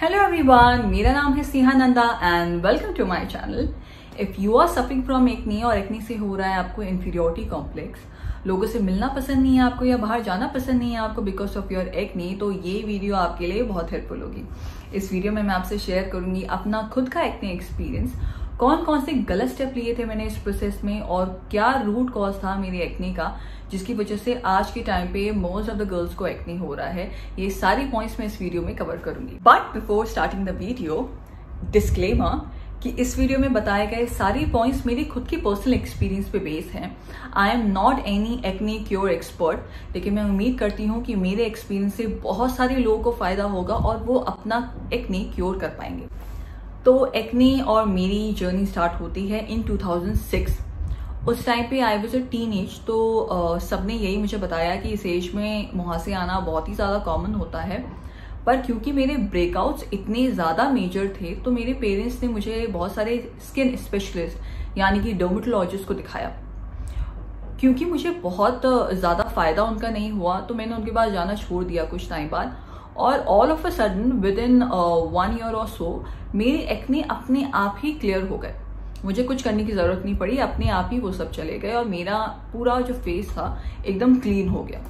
Hello everyone, मेरा नाम है Sneha Nanda and welcome to my channel. If you are suffering from acne और acne से हो रहा है आपको इंफीरियोरिटी कॉम्प्लेक्स, लोगों से मिलना पसंद नहीं है आपको या बाहर जाना पसंद नहीं है आपको बिकॉज ऑफ योर एक्ने, तो ये वीडियो आपके लिए बहुत हेल्पफुल होगी। इस वीडियो में मैं आपसे शेयर करूंगी अपना खुद का एक्ने एक्सपीरियंस, कौन कौन से गलत स्टेप लिए थे मैंने इस प्रोसेस में और क्या रूट कॉज था मेरे एक्ने का जिसकी वजह से आज के टाइम पे मोस्ट ऑफ द गर्ल्स को एक्ने हो रहा है। ये सारी पॉइंट्स मैं इस वीडियो में कवर करूंगी। But before starting the video, disclaimer कि इस वीडियो में बताए गए सारी पॉइंट्स मेरी खुद की पर्सनल एक्सपीरियंस पे बेस्ड हैं। I am not any acne cure expert, लेकिन मैं उम्मीद करती हूँ कि मेरे एक्सपीरियंस से बहुत सारे लोगों को फायदा होगा और वो अपना एक्ने क्योर कर पाएंगे। तो एक्ने और मेरी जर्नी स्टार्ट होती है इन 2006। उस टाइम पे आई वाज अ टीनेज, तो सबने यही मुझे बताया कि इस एज में मुहासे आना बहुत ही ज़्यादा कॉमन होता है। पर क्योंकि मेरे ब्रेकआउट्स इतने ज़्यादा मेजर थे तो मेरे पेरेंट्स ने मुझे बहुत सारे स्किन स्पेशलिस्ट यानी कि डर्मेटोलॉजिस्ट को दिखाया। क्योंकि मुझे बहुत ज़्यादा फायदा उनका नहीं हुआ तो मैंने उनके पास जाना छोड़ दिया कुछ टाइम बाद, और all of a sudden with in 1 year और सो मेरे एक्ने अपने आप ही क्लियर हो गए। मुझे कुछ करने की जरूरत नहीं पड़ी, अपने आप ही वो सब चले गए और मेरा पूरा जो फेस था एकदम क्लीन हो गया।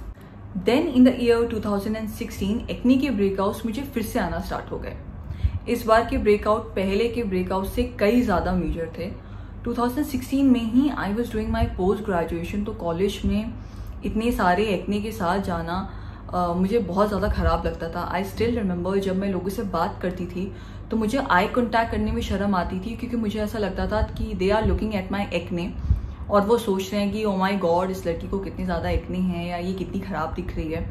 Then in the year 2016 acne के ब्रेकआउट्स मुझे फिर से आना स्टार्ट हो गए। इस बार के ब्रेकआउट पहले के ब्रेकआउट से कई ज्यादा मेजर थे। 2016 में ही I was doing my post graduation, तो कॉलेज में इतने सारे एक्ने के साथ जाना मुझे बहुत ज़्यादा ख़राब लगता था। आई स्टिल रिमेंबर जब मैं लोगों से बात करती थी तो मुझे आई कॉन्टैक्ट करने में शर्म आती थी क्योंकि मुझे ऐसा लगता था कि they are looking at my acne और वो सोच रहे हैं कि ओ माई गॉड इस लड़की को कितनी ज़्यादा एक्ने है या ये कितनी ख़राब दिख रही है।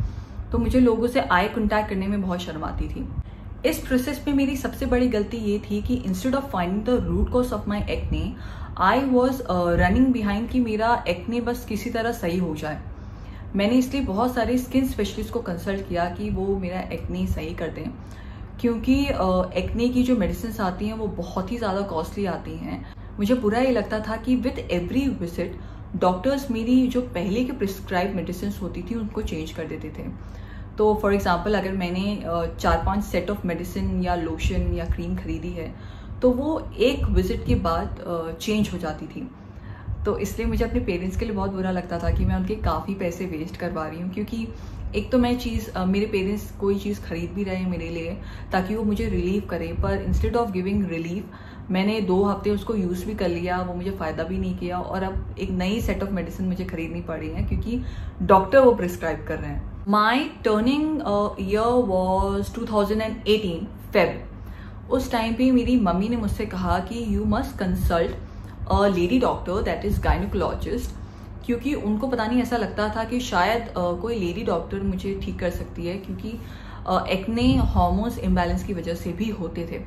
तो मुझे लोगों से आई कॉन्टैक्ट करने में बहुत शर्म आती थी। इस प्रोसेस में मेरी सबसे बड़ी गलती ये थी कि instead of finding the root cause of my acne, I was running behind कि मेरा एक्ने बस किसी तरह सही हो जाए। मैंने इसलिए बहुत सारे स्किन स्पेशलिस्ट को कंसल्ट किया कि वो मेरा एक्ने सही कर दें, क्योंकि एक्ने की जो मेडिसिन आती हैं वो बहुत ही ज़्यादा कॉस्टली आती हैं। मुझे बुरा ये लगता था कि विद एवरी विजिट डॉक्टर्स मेरी जो पहले की प्रिस्क्राइब मेडिसिन होती थी उनको चेंज कर देते थे। तो फॉर एग्जांपल अगर मैंने 4-5 सेट ऑफ मेडिसिन या लोशन या क्रीम खरीदी है तो वो एक विजिट के बाद चेंज हो जाती थी। तो इसलिए मुझे अपने पेरेंट्स के लिए बहुत बुरा लगता था कि मैं उनके काफ़ी पैसे वेस्ट करवा रही हूँ, क्योंकि एक तो मैं मेरे पेरेंट्स कोई चीज़ खरीद भी रहे हैं मेरे लिए ताकि वो मुझे रिलीव करें, पर इंस्टेड ऑफ गिविंग रिलीफ मैंने 2 हफ्ते उसको यूज़ भी कर लिया, वो मुझे फ़ायदा भी नहीं किया और अब एक नई सेट ऑफ मेडिसिन मुझे खरीदनी पड़ रही है क्योंकि डॉक्टर वो प्रिस्क्राइब कर रहे हैं। माई टर्निंग ईयर वॉज 2018 फेब। उस टाइम पे मेरी मम्मी ने मुझसे कहा कि you must consult a lady doctor that is gynaecologist, क्योंकि उनको पता नहीं ऐसा लगता था कि शायद कोई लेडी डॉक्टर मुझे ठीक कर सकती है, क्योंकि एक्ने हार्मोन्स इम्बैलेंस की वजह से भी होते थे।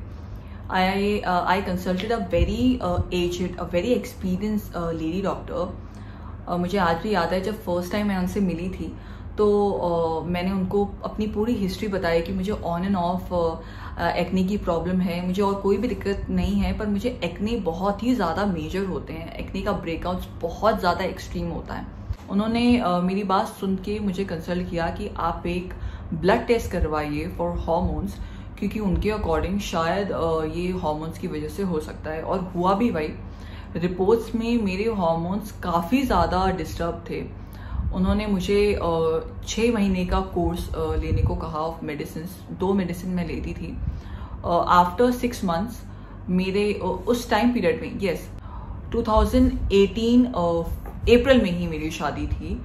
I consulted a very aged, a very experience lady doctor. मुझे आज भी याद है जब फर्स्ट टाइम मैं उनसे मिली थी तो मैंने उनको अपनी पूरी हिस्ट्री बताई कि मुझे ऑन एंड ऑफ एक्ने की प्रॉब्लम है, मुझे और कोई भी दिक्कत नहीं है, पर मुझे एक्ने बहुत ही ज़्यादा मेजर होते हैं, एक्ने का ब्रेकआउट बहुत ज़्यादा एक्सट्रीम होता है। उन्होंने मेरी बात सुन के मुझे कंसल्ट किया कि आप एक ब्लड टेस्ट करवाइए फॉर हार्मोन्स, क्योंकि उनके अकॉर्डिंग शायद ये हार्मोन्स की वजह से हो सकता है। और हुआ भी वही। रिपोर्ट्स में मेरे हार्मोन्स काफ़ी ज़्यादा डिस्टर्ब थे। उन्होंने मुझे 6 महीने का कोर्स लेने को कहा ऑफ मेडिसिन। 2 मेडिसिन मैं लेती थी। आफ्टर 6 मंथ्स मेरे उस टाइम पीरियड में 2018 अप्रैल में ही मेरी शादी थी।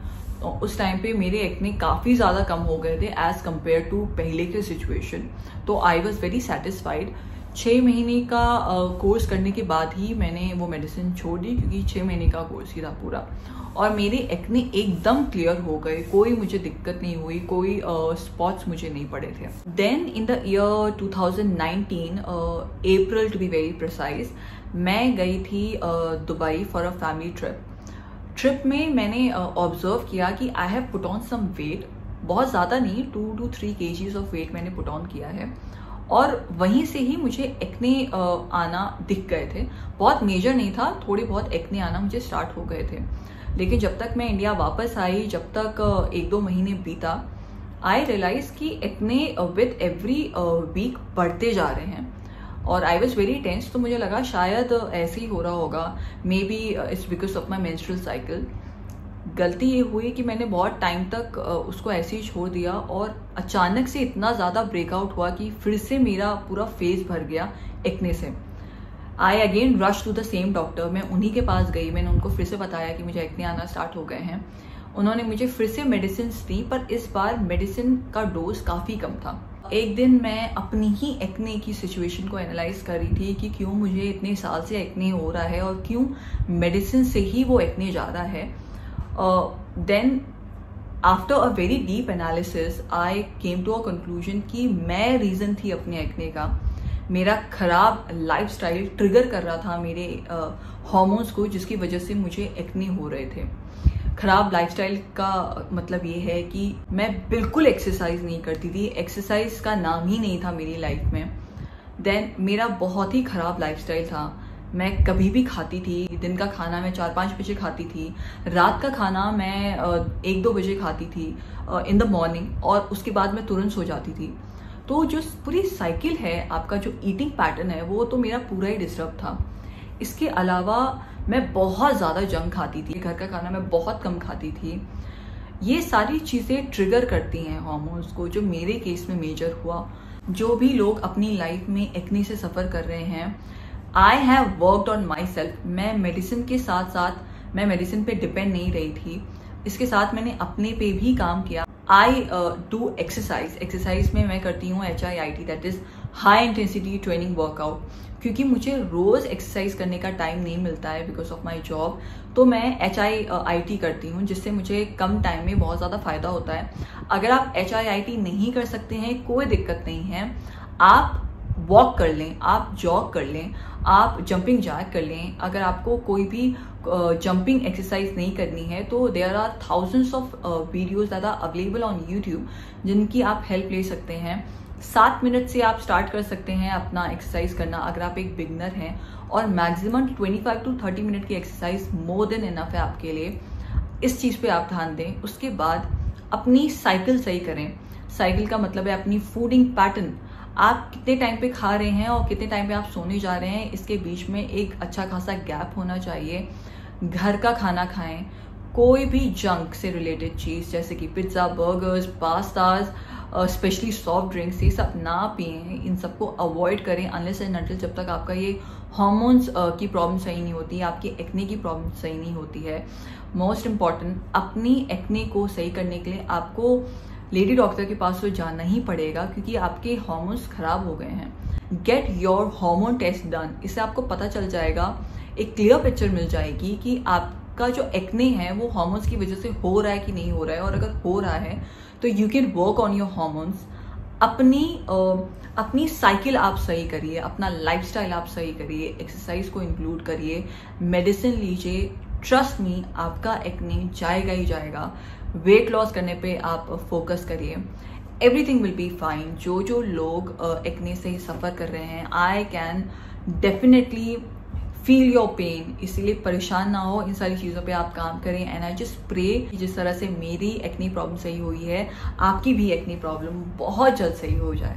तो उस टाइम पे मेरे एक्ने काफ़ी ज़्यादा कम हो गए थे एज़ कम्पेयर टू पहले के सिचुएशन। तो आई वॉज वेरी सेटिस्फाइड। 6 महीने का कोर्स करने के बाद ही मैंने वो मेडिसिन छोड़ दी, क्योंकि 6 महीने का कोर्स ही था पूरा, और मेरे एक्ने एकदम क्लियर हो गए। कोई मुझे दिक्कत नहीं हुई, कोई स्पॉट्स मुझे नहीं पड़े थे। Then in the year 2019 April to be very precise, मैं गई थी Dubai for a family trip में मैंने ऑब्जर्व किया कि I have put on some weight, बहुत ज़्यादा नहीं, 2 to 3 kgs ऑफ वेट मैंने पुट ऑन किया है, और वहीं से ही मुझे एक्ने आना दिख गए थे। बहुत मेजर नहीं था, थोड़े बहुत एक्ने आना मुझे स्टार्ट हो गए थे। लेकिन जब तक मैं इंडिया वापस आई, जब तक 1-2 महीने बीता, आई रियलाइज कि एक्ने विथ एवरी वीक बढ़ते जा रहे हैं और आई वॉज वेरी टेंस। तो मुझे लगा शायद ऐसे ही हो रहा होगा, may be it's because of my menstrual cycle. गलती ये हुई कि मैंने बहुत टाइम तक उसको ऐसे ही छोड़ दिया और अचानक से इतना ज़्यादा ब्रेकआउट हुआ कि फिर से मेरा पूरा फेस भर गया एक्ने से। I again rush to the same doctor. मैं उन्हीं के पास गई, मैंने उनको फिर से बताया कि मुझे एक्ने आना स्टार्ट हो गए हैं। उन्होंने मुझे फिर से मेडिसिन दी, पर इस बार मेडिसिन का डोज काफ़ी कम था। एक दिन मैं अपनी ही एक्ने की सिचुएशन को एनालाइज कर रही थी कि क्यों मुझे इतने साल से एक्ने हो रहा है और क्यों मेडिसिन से ही वो एक्ने जा रहा है। Then after a very deep analysis I came to a conclusion कि मैं रीज़न थी अपने एक्ने का। मेरा खराब लाइफस्टाइल ट्रिगर कर रहा था मेरे हार्मोन्स को, जिसकी वजह से मुझे एक्ने हो रहे थे। खराब लाइफस्टाइल का मतलब ये है कि मैं बिल्कुल एक्सरसाइज नहीं करती थी, एक्सरसाइज का नाम ही नहीं था मेरी लाइफ में। देन मेरा बहुत ही खराब लाइफस्टाइल था। मैं कभी भी खाती थी, दिन का खाना मैं 4-5 बजे खाती थी, रात का खाना मैं 1-2 बजे खाती थी इन द मॉर्निंग, और उसके बाद मैं तुरंत सो जाती थी। तो जो पूरी साइकिल है आपका, जो ईटिंग पैटर्न है, वो तो मेरा पूरा ही डिस्टर्ब था। इसके अलावा मैं बहुत ज़्यादा जंक खाती थी, घर का खाना मैं बहुत कम खाती थी। ये सारी चीज़ें ट्रिगर करती हैं हार्मोन्स को, जो मेरे केस में मेजर हुआ। जो भी लोग अपनी लाइफ में एक्ने से सफ़र कर रहे हैं, I have worked on my self. मैं मेडिसिन के साथ साथ, मैं मेडिसिन पे डिपेंड नहीं रही थी, इसके साथ मैंने अपने पे भी काम किया। आई डू एक्सरसाइज में मैं करती हूँ HIIT, that is high intensity training workout, क्योंकि मुझे रोज एक्सरसाइज करने का टाइम नहीं मिलता है बिकॉज ऑफ माई जॉब। तो मैं HIIT करती हूँ, जिससे मुझे कम टाइम में बहुत ज़्यादा फायदा होता है। अगर आप HIIT नहीं कर सकते हैं, कोई दिक्कत नहीं है, आप वॉक कर लें, आप जॉग कर लें, आप जंपिंग जैक कर लें। अगर आपको कोई भी जंपिंग एक्सरसाइज नहीं करनी है तो there are thousands of videos that are available on YouTube, जिनकी आप हेल्प ले सकते हैं। 7 मिनट से आप स्टार्ट कर सकते हैं अपना एक्सरसाइज करना अगर आप एक बिगनर हैं, और मैक्सिमम 25 to 30 मिनट की एक्सरसाइज मोर देन इनफ है आपके लिए। इस चीज़ पे आप ध्यान दें। उसके बाद अपनी साइकिल सही करें। साइकिल का मतलब है अपनी फूडिंग पैटर्न। आप कितने टाइम पे खा रहे हैं और कितने टाइम पे आप सोने जा रहे हैं, इसके बीच में एक अच्छा खासा गैप होना चाहिए। घर का खाना खाएं, कोई भी जंक से रिलेटेड चीज़ जैसे कि pizza, burgers, pastas, specially soft drinks, ये सब ना पिएं। इन सबको अवॉइड करें अनलेस एंड अनटिल जब तक आपका ये हार्मोन्स की प्रॉब्लम सही नहीं होती है, आपकी एक्ने की प्रॉब्लम सही नहीं होती है। मोस्ट इम्पॉर्टेंट, अपनी एक्ने को सही करने के लिए आपको लेडी डॉक्टर के पास तो जाना ही पड़ेगा, क्योंकि आपके हार्मोन्स खराब हो गए हैं। Get your hormone test done. इससे आपको पता चल जाएगा, एक क्लियर पिक्चर मिल जाएगी कि आपका जो एक्ने है वो हार्मोन्स की वजह से हो रहा है कि नहीं हो रहा है, और अगर हो रहा है तो you can work on your hormones. अपनी साइकिल आप सही करिए, अपना लाइफस्टाइल आप सही करिए, एक्सरसाइज को इंक्लूड करिए, मेडिसिन लीजिए। ट्रस्ट मी, आपका एक्ने जाएगा ही जाएगा। वेट लॉस करने पे आप फोकस करिए, एवरीथिंग विल बी फाइन। जो लोग एक्ने से सफ़र कर रहे हैं, I can definitely feel your pain, इसीलिए परेशान ना हो। इन सारी चीज़ों पे आप काम करें। एंड आई जस्ट प्रे, जिस तरह से मेरी एक्ने प्रॉब्लम सही हुई है, आपकी भी एक्ने प्रॉब्लम बहुत जल्द सही हो जाए।